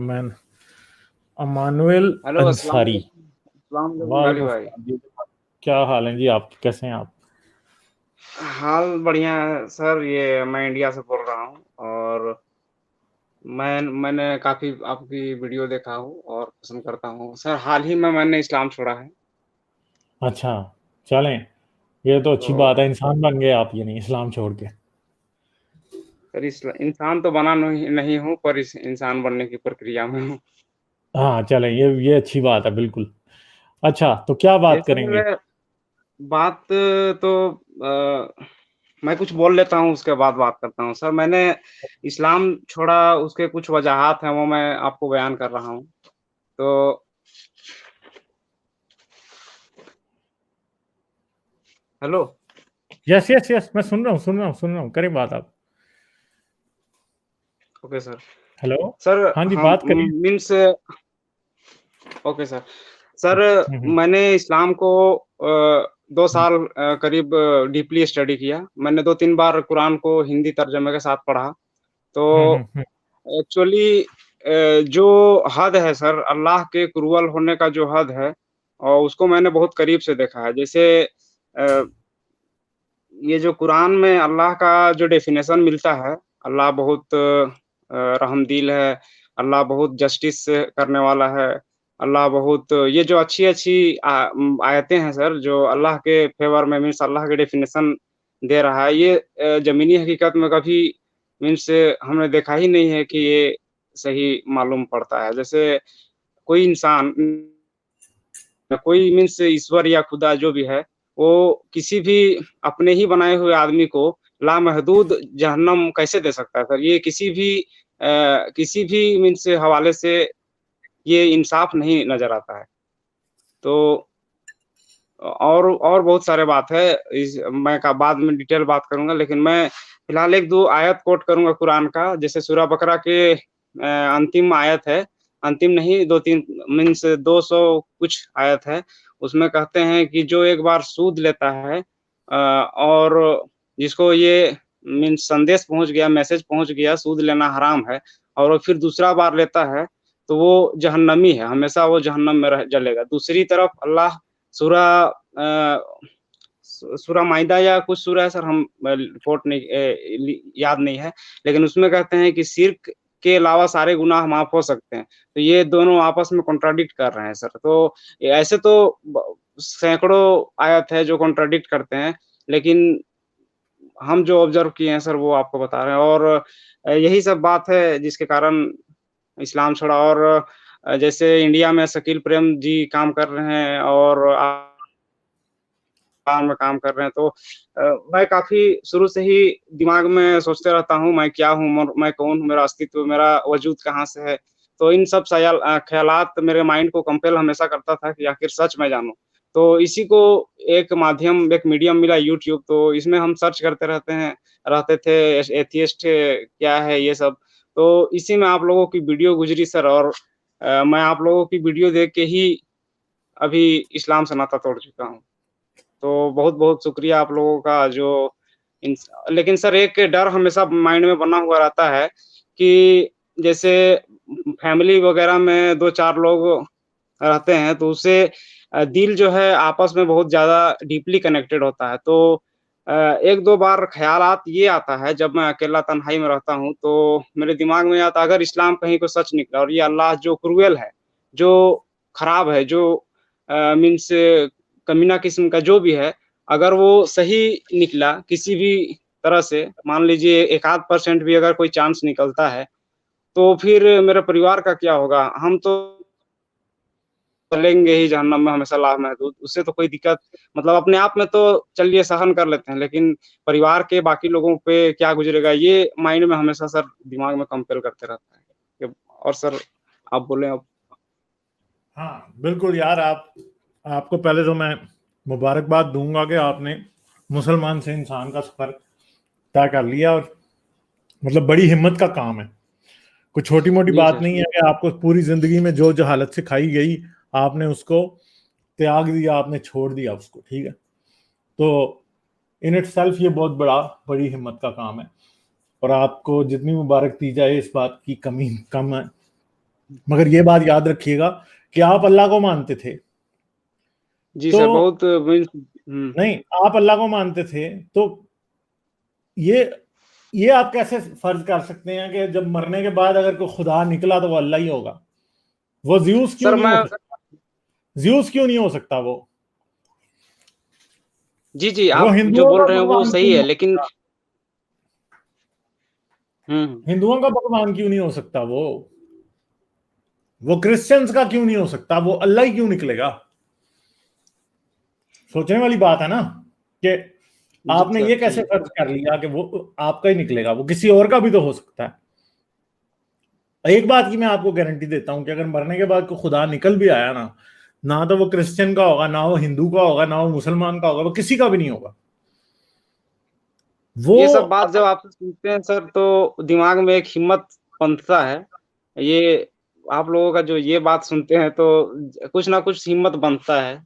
Man अमानुएल hello, अस्सलाम अंसारी। वालेकुम। अस्सलाम वालेकुम गाली वालेकुम भाई। सलाम जी। क्या हाल है जी? आप कैसे हैं आप? हाल बढ़िया है सर। ये मैं इंडिया से बोल रहा हूँ और मैंने काफ़ी आपकी वीडियो देखा हूँ और पसंद करता हूँ सर। हाल ही में मैंने इस्लाम छोड़ा है। अच्छा, चलें। ये तो अच्छी बात तो है, इंसान बन गए आप, ये नहीं इस्लाम छोड़ के। सर इंसान तो बना नहीं नहीं हूँ, पर इस इंसान बनने की प्रक्रिया में हूँ। हाँ चलें, ये अच्छी बात है बिल्कुल। अच्छा, तो क्या ये बात करेंगे? सर बात तो मैं कुछ बोल लेता हूँ, उसके बाद बात करता हूँ सर। मैंने इस्लाम छोड़ा, उसके कुछ वजहात हैं, वो मैं आपको बयान कर रहा हूँ। तो हेलो। यस यस यस, मैं सुन रहा हूँ, करें बात आप। Okay sir. हेलो। सर हाँ जी, हम बात करिए। Means okay sir. सर हम्म। मैंने इस्लाम को 2 साल करीब डीपली स्टडी किया। मैंने 2-3 बार कुरान को हिंदी तर्जुमे के साथ पढ़ा। तो हम्म हम्म हम्म एक्चुअली जो हद है सर, अल्लाह के क्रूअल होने का जो हद है और उसको मैंने बहुत करीब से देखा है। जैसे ये जो कुरान में अल्लाह का जो डेफ़िनेशन मिलता है, अल्लाह बहुत रहमदिल है, अल्लाह बहुत जस्टिस करने वाला है, अल्लाह बहुत ये जो अच्छी-अच्छी आयतें हैं सर, जो अल्लाह के फ़ेवर में मीन्स अल्लाह के डेफ़िनेशन दे रहा है, ये ज़मीनी हकीकत में कभी मीन्स हमने देखा ही नहीं है कि ये सही मालूम पड़ता है। जैसे कोई इंसान कोई मीन्स ईश्वर या खुदा जो भी है, वो किसी भी अपने ही बनाए हुए आदमी को लामहदूद जहन्नम कैसे दे सकता है सर? ये किसी भी मीन्स हवाले से ये इंसाफ नहीं नज़र आता है। तो और बहुत सारे बात है, इस मैं का बाद में डिटेल बात करूँगा, लेकिन मैं फिलहाल 1-2 आयत कोट करूँगा कुरान का, जैसे सूरह बकरा के अंतिम आयत है, अंतिम नहीं 2-3 मीन्स 200 कुछ आयत है, उसमें कहते हैं कि जो एक बार सूद लेता है और जिसको ये मीन्स संदेश पहुँच गया, मैसेज पहुँच गया, सूद लेना हराम है और वो फिर दूसरा बार लेता है, तो वो जहन्नमी है, हमेशा वो जहन्नम में रह जलेगा। दूसरी तरफ अल्लाह सूरा सूरा माइदा या कुछ सूरा है सर, हम कोट नहीं याद नहीं है, लेकिन उसमें कहते हैं कि शिर्क के अलावा सारे गुनाह माफ़ हो सकते हैं। तो ये दोनों आपस में कॉन्ट्राडिक्ट कर रहे हैं सर। तो ऐसे तो सैकड़ों आयत है जो कॉन्ट्राडिक्ट करते हैं, लेकिन हम जो ऑब्ज़र्व किए हैं सर वो आपको बता रहे हैं और यही सब बात है जिसके कारण इस्लाम छोड़ा और जैसे इंडिया में शकील प्रेम जी काम कर रहे हैं और में काम कर रहे हैं, तो मैं काफ़ी शुरू से ही दिमाग में सोचते रहता हूँ, मैं क्या हूँ, मैं कौन हूँ, मेरा अस्तित्व, मेरा वजूद कहाँ से है। तो इन सब ख़्यालात मेरे माइंड को कंपेल हमेशा करता था कि आखिर सच मैं जानूँ। तो इसी को एक माध्यम, एक मीडियम मिला यूट्यूब, तो इसमें हम सर्च करते रहते थे एथियस्ट क्या है ये सब। तो इसी में आप लोगों की वीडियो गुज़री सर और मैं आप लोगों की वीडियो देख के ही अभी इस्लाम से नाता तोड़ चुका हूँ। तो बहुत-बहुत शुक्रिया आप लोगों का जो इंस लेकिन सर एक डर हमेशा माइंड में बना हुआ रहता है कि जैसे फैमिली वगैरह में 2-4 लोग रहते हैं, तो उससे दिल जो है आपस में बहुत ज़्यादा डीपली कनेक्टेड होता है। तो 1-2 बार ख़्यालात ये आता है जब मैं अकेला तन्हाई में रहता हूँ, तो मेरे दिमाग में आता है अगर इस्लाम कहीं को सच निकला और ये अल्लाह जो क्रूएल है, जो खराब है, जो मीन्स कमीना किस्म का जो भी है, अगर वो सही निकला किसी भी तरह से, मान लीजिए 1 आध % भी अगर कोई चांस निकलता है, तो फिर मेरे परिवार का क्या होगा? हम तो चलेंगे ही जहन्नम में हमेशा लामहदूद, उससे तो कोई दिक्कत मतलब अपने आप में तो चलिए सहन कर लेते हैं, लेकिन परिवार के बाकी लोगों पे क्या गुज़रेगा, ये माइंड में हमेशा सर दिमाग में कंपेल करते रहता है। और सर आप बोलें अब। हाँ बिल्कुल यार, आपको पहले तो मैं मुबारकबाद दूंगा कि आपने मुसलमान से इंसान का सफर तय कर लिया, और मतलब बड़ी हिम्मत का काम है। कुछ छोटी मोटी जी बात सर। नहीं है कि आपको पूरी जिंदगी में जो जहालत सिखाई गई, आपने उसको त्याग दिया, आपने छोड़ दिया उसको, ठीक है। तो इन इट सेल्फ ये बहुत बड़ी हिम्मत का काम है, और आपको जितनी मुबारक दी जाए इस बात की कमी कम है। मगर ये बात याद रखिएगा कि आप अल्लाह को मानते थे, जी तो सर, बहुत नहीं, आप अल्लाह को मानते थे, तो ये ये आप कैसे फर्ज कर सकते हैं कि जब मरने के बाद अगर कोई खुदा निकला तो वो अल्लाह ही होगा? वो ज्यूस क्यों सर नहीं मैं हो सकता? ज्यूस क्यों नहीं हो सकता? वो जी, जी, वो आप जो हिंदुओं बोल का रहे हैं वो भगवान क्यों सही नहीं है, हो लेकिन सकता? हुँ, हिंदुओं का भगवान क्यों नहीं हो सकता? वो क्रिश्चियंस का क्यों नहीं हो सकता? वो अल्लाह ही क्यों निकलेगा? सोचने वाली बात है ना, कि जी आपने सर, ये जी। कैसे फर्ज कर लिया कि वो आपका ही निकलेगा? वो किसी और का भी तो हो सकता है। एक बात की मैं आपको गारंटी देता हूं कि अगर मरने के बाद कोई खुदा निकल भी आया ना, ना तो वो क्रिश्चियन का होगा, ना वो हिंदू का होगा, ना वो मुसलमान का होगा, वो किसी का भी नहीं होगा। वो ये सब बात जब आप सुनते हैं सर, तो दिमाग में एक हिम्मत बनता है। ये आप लोगों का जो ये बात सुनते हैं तो कुछ ना कुछ हिम्मत बनता है, एक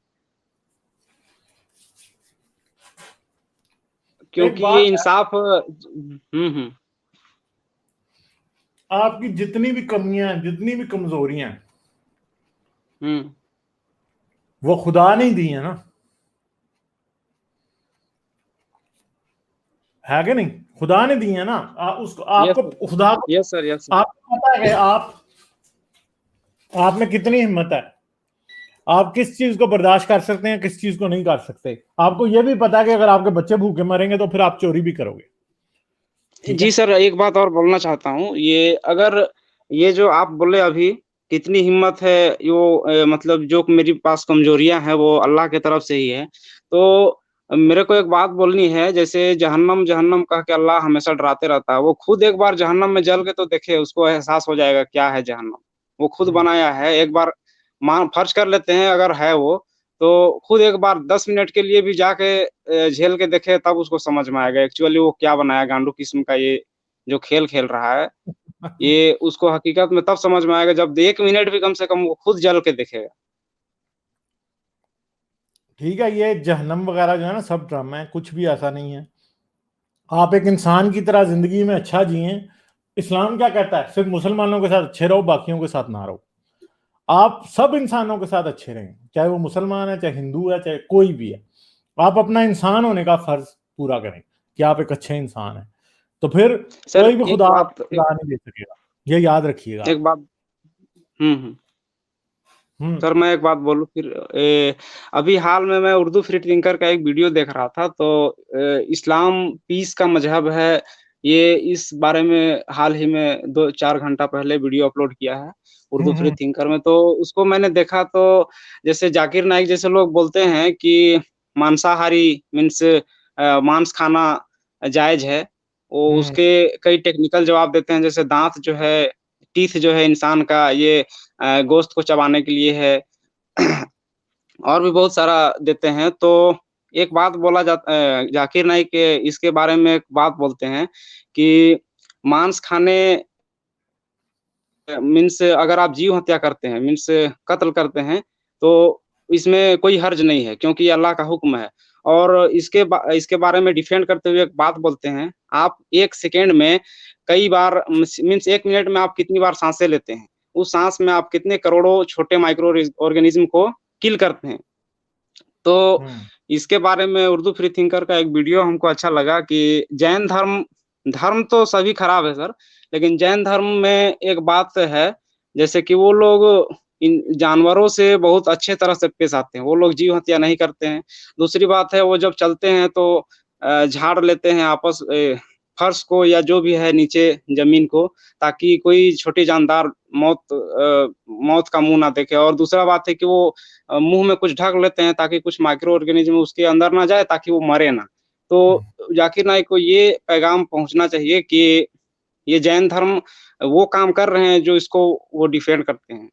क्योंकि ये बात है, इंसाफ हुँ। आपकी जितनी भी कमियां हैं, जितनी भी कमजोरियां हैं, हुँ। वो खुदा नहीं दी है ना, है कि नहीं? खुदा ने दी है ना। उसको यस आपको सर। खुदा यस सर, यस सर। आपको पता है कि आप में कितनी हिम्मत है, आप किस चीज को बर्दाश्त कर सकते हैं, किस चीज को नहीं कर सकते। आपको यह भी पता है कि अगर आपके बच्चे भूखे मरेंगे तो फिर आप चोरी भी करोगे। ठीक जी है। सर, एक बात और बोलना चाहता हूँ, ये अगर ये जो आप बोले अभी, कितनी हिम्मत है, यो मतलब जो मेरे पास कमज़ोरियाँ हैं वो अल्लाह की तरफ से ही है। तो मेरे को एक बात बोलनी है, जैसे जहन्नम, जहन्नम कह के अल्लाह हमेशा डराते रहता है, वो खुद एक बार जहन्नम में जल के तो देखे, उसको एहसास हो जाएगा क्या है जहन्नम। वो खुद हम्म, बनाया है, एक बार मान फर्ज़ कर लेते हैं अगर है वो, तो खुद एक बार 10 मिनट के लिए भी जाके झेल के देखे तब उसको समझ में आएगा एक्चुअली वो क्या बनाया, गांडू किस्म का ये जो खेल खेल रहा है, ये उसको हकीकत में तब समझ में आएगा जब 1 मिनट भी कम से कम वो खुद जल के देखेगा। ठीक है। ये जहन्नम वगैरह जो है ना, सब ड्रामा है, कुछ भी ऐसा नहीं है। आप एक इंसान की तरह जिंदगी में अच्छा जिए। इस्लाम क्या कहता है? सिर्फ मुसलमानों के साथ अच्छे रहो, बाकियों के साथ ना रहो। आप सब इंसानों के साथ अच्छे रहें, चाहे वो मुसलमान है, चाहे हिंदू है, चाहे कोई भी है। आप अपना इंसान होने का फर्ज पूरा करें कि आप एक अच्छे इंसान हैं, तो फिर सर कोई भी एक खुदा बात आपको खुदा नहीं दे सकेगा। ये याद रखिएगा एक आप। बात हुँ। हम्म। सर मैं एक बात बोलूँ फिर अभी हाल में मैं उर्दू फ्री थिंकर का एक वीडियो देख रहा था, तो इस्लाम पीस का मज़हब है, ये इस बारे में हाल ही में 2-4 घंटा पहले वीडियो अपलोड किया है, उर्दू फ्री हम्म। थिंकर में। तो उसको मैंने देखा, तो जैसे ज़ाकिर नाइक जैसे लोग बोलते हैं कि मांसाहारी मीन्स मांस खाना जायज़ है। वो हम्म। उसके कई टेक्निकल जवाब देते हैं, जैसे दाँत जो है, टीथ जो है इंसान का, ये गोश्त को चबाने के लिए है। और भी बहुत सारा देते हैं। तो एक बात ज़ाकिर नाइक इसके बारे में एक बात बोलते हैं कि मांस खाने मीन्स अगर आप जीव हत्या करते हैं, मीन्स कत्ल करते हैं, तो इसमें कोई हर्ज नहीं है क्योंकि ये अल्लाह का हुक्म है। और इसके बारे में डिफेंड करते हुए एक बात बोलते हैं, आप 1 सेकंड में कई बार मीन्स 1 मिनट में आप कितनी बार साँसें लेते हैं, उस साँस में आप कितने करोड़ों छोटे माइक्रो ऑर्गेनिज़्म को किल करते हैं। तो हम्म। इसके बारे में उर्दू फ्री थिंकर का एक वीडियो हमको अच्छा लगा कि जैन धर्म धर्म तो सभी खराब है सर, लेकिन जैन धर्म में एक बात है, जैसे कि वो लोग इन जानवरों से बहुत अच्छे तरह से पेश आते हैं, वो लोग जीव हत्या नहीं करते हैं। दूसरी बात है वो जब चलते हैं तो झाड़ लेते हैं फर्श को या जो भी है नीचे ज़मीन को, ताकि कोई छोटी जानदार मौत का मुँह ना देखे। और दूसरा बात है कि वो मुँह में कुछ ढक लेते हैं ताकि कुछ माइक्रो ऑर्गेनिज़्म उसके अंदर ना जाए ताकि वो मरे ना। तो ज़ाकिर नाइक को ये पैगाम पहुँचना चाहिए कि ये जैन धर्म वो काम कर रहे हैं जो इसको वो डिफेंड करते हैं।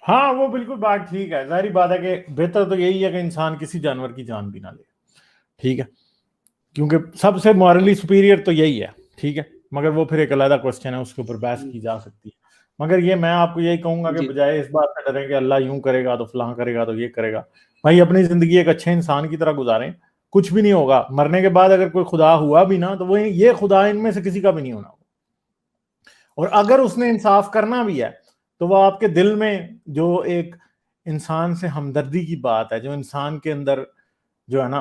हाँ, वो बिल्कुल बात ठीक है। जाहिर बात है कि बेहतर तो यही है कि इंसान किसी जानवर की जान भी ना ले। ठीक है, क्योंकि सबसे मॉरली सुपीरियर तो यही है। ठीक है, मगर वो फिर एक अलग क्वेश्चन है, उसके ऊपर बहस हुँ, की जा सकती है। मगर ये मैं आपको यही कहूंगा कि जी। बजाय इस बात से डरें कि अल्लाह यूं करेगा तो फलां करेगा तो ये करेगा, भाई अपनी जिंदगी एक अच्छे इंसान की तरह गुजारें। कुछ भी नहीं होगा मरने के बाद। अगर कोई खुदा हुआ भी ना, तो वो ये खुदा इनमें से किसी का भी नहीं होना। और अगर उसने इंसाफ करना भी है, तो वो आपके दिल में जो एक इंसान से हमदर्दी की बात है, जो इंसान के अंदर जो है ना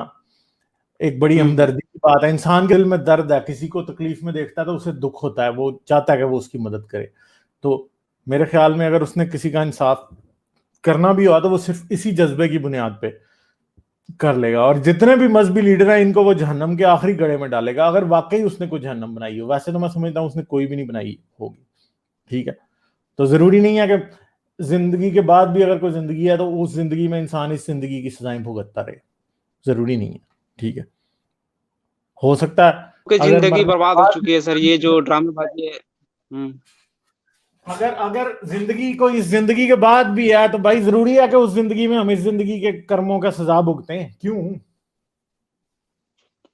एक बड़ी हमदर्दी की बात है, इंसान के दिल में दर्द है, किसी को तकलीफ में देखता है तो उसे दुख होता है, वो चाहता है कि वो उसकी मदद करे। तो मेरे ख्याल में अगर उसने किसी का इंसाफ करना भी हुआ तो वो सिर्फ इसी जज्बे की बुनियाद पे कर लेगा। और जितने भी मजहबी लीडर हैं इनको वो जहन्नम के आखिरी गड़े में डालेगा, अगर वाकई उसने कोई जहन्नम बनाई हो। वैसे तो मैं समझता हूँ उसने कोई भी नहीं बनाई होगी, ठीक है। तो जरूरी नहीं है कि जिंदगी के बाद भी अगर कोई जिंदगी है तो उस जिंदगी में इंसान इस जिंदगी की सजाएं भुगतता रहे, जरूरी नहीं है, ठीक है। हो सकता है अगर जिंदगी मरने के बर्बाद हो बाद, चुकी है सर, ये जो ड्रामेबाजी है। अगर अगर जिंदगी को इस जिंदगी के बाद भी है तो भाई जरूरी है कि उस जिंदगी में हम इस जिंदगी के कर्मों का सजा भुगतें, क्यों?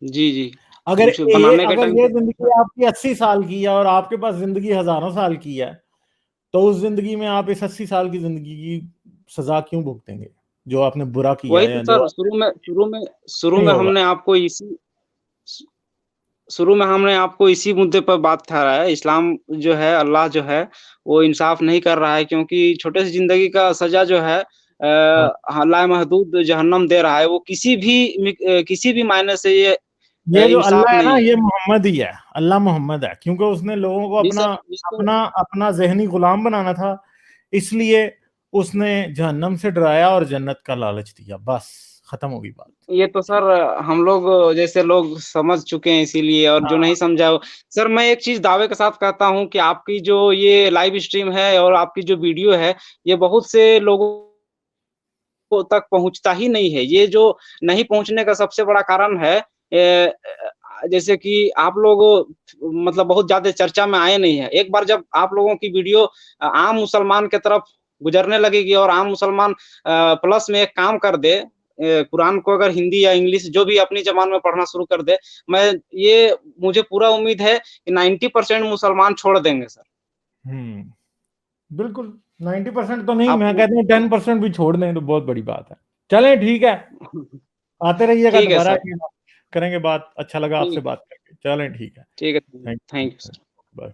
जी जी। अगर बनाने के अगर टाइम ये पे जिंदगी आपकी 80 साल की है और आपके पास जिंदगी हजारों साल की है, तो उस जिंदगी में आप इस 80 साल की जिंदगी की सजा क्यों भुगतेंगे जो आपने बुरा किया वही है तो या जो सर, शुरू नहीं में होगा। हमने आपको इसी शुरू में हमने आपको इसी मुद्दे पर बात ठहराया है। इस्लाम जो है, अल्लाह जो है, वो इंसाफ नहीं कर रहा है, क्योंकि छोटे से जिंदगी का सजा जो है हाँ, लामहदूद जहन्नम दे रहा है। वो किसी भी मायने से ये ये जो इंसाफ अल्लाह है ना, नहीं है। ये मोहम्मद ही है, अल्लाह मोहम्मद है, क्योंकि उसने लोगों को जी अपना सर, ये तो अपना अपना जहनी गुलाम बनाना था, इसलिए उसने जहन्नम से डराया और जन्नत का लालच दिया, बस खत्म होगी बात। सर हम लोग जैसे लोग समझ चुके हैं, इसीलिए। और जो नहीं हाँ, समझा वो, सर मैं एक चीज दावे के साथ कहता हूँ कि आपकी जो ये लाइव स्ट्रीम है और आपकी जो वीडियो है, ये बहुत से लोगों तक पहुंचता ही नहीं है। ये जो नहीं पहुंचने का सबसे बड़ा कारण है, जैसे कि आप लोग मतलब बहुत ज्यादा चर्चा में आए नहीं है। एक बार जब आप लोगों की वीडियो आम मुसलमान के तरफ गुजरने लगेगी और आम मुसलमान प्लस में एक काम कर दे, कुरान को अगर हिंदी या इंग्लिश जो भी अपनी जबान में पढ़ना शुरू कर दे, मैं ये मुझे पूरा उम्मीद है कि 90% मुसलमान छोड़ देंगे सर। बिल्कुल। 90% तो नहीं, आप मैं कहता हूँ 10% भी छोड़ दें तो बहुत बड़ी बात है। चलें, ठीक है, आते रहिएगा ठीक है दोबारा, सर। करेंगे बात। अच्छा लगा आपसे ठीक बात करके, चलें, ठीक है। ठीक है। Thank thank you you. Sir. Bye.